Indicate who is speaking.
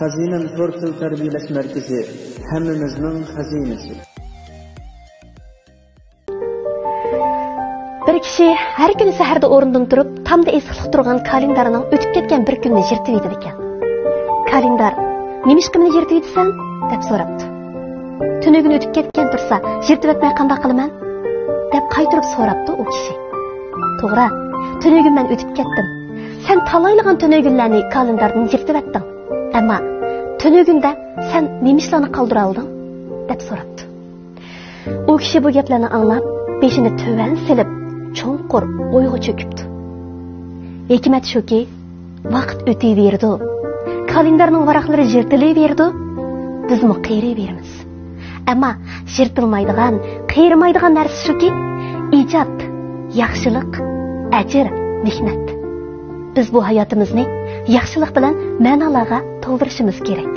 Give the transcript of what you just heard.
Speaker 1: Xazinam Tortil tarbiyalash markazi hammamizning xazinasi.
Speaker 2: Bir kishi har kuni saharda o'rnidan turib, tamda esiqliq turgan kalendarning o'tib ketgan bir kunni yirtib yetdi ekan. Kalendar, "Nimishqa meni yirtib yetsan?" deb so'rabdi. "Tunugin o'tib ketgan tursa, yirtib etmay qanday qilaman?" deb qaytirib so'rabdi u kishi. "To'g'ri, tunugin men o'tib ketdim. Sen talaylagan tunuginlarni kalendardan yirtib etding. Ammo tunugunda sen nimishlarni qoldira olding?" deb so'rabdi. U kishi bu gaplarni anglab, beshini tövan silib, cho'nqur o'yga cho'kibdi. Hikmat shuki, vaqt o'taverdi. Kalendarning varaqlari yirtilaverdi. Bizmi qiyraveramiz. Ammo yirtilmaydigan, qiyramaydigan narsa shuki, ijod, yaxshilik, ajr, mehnat. Biz bu hayotimizni yaxshilik bilan ma'nolarga to'ldirishimiz kerak.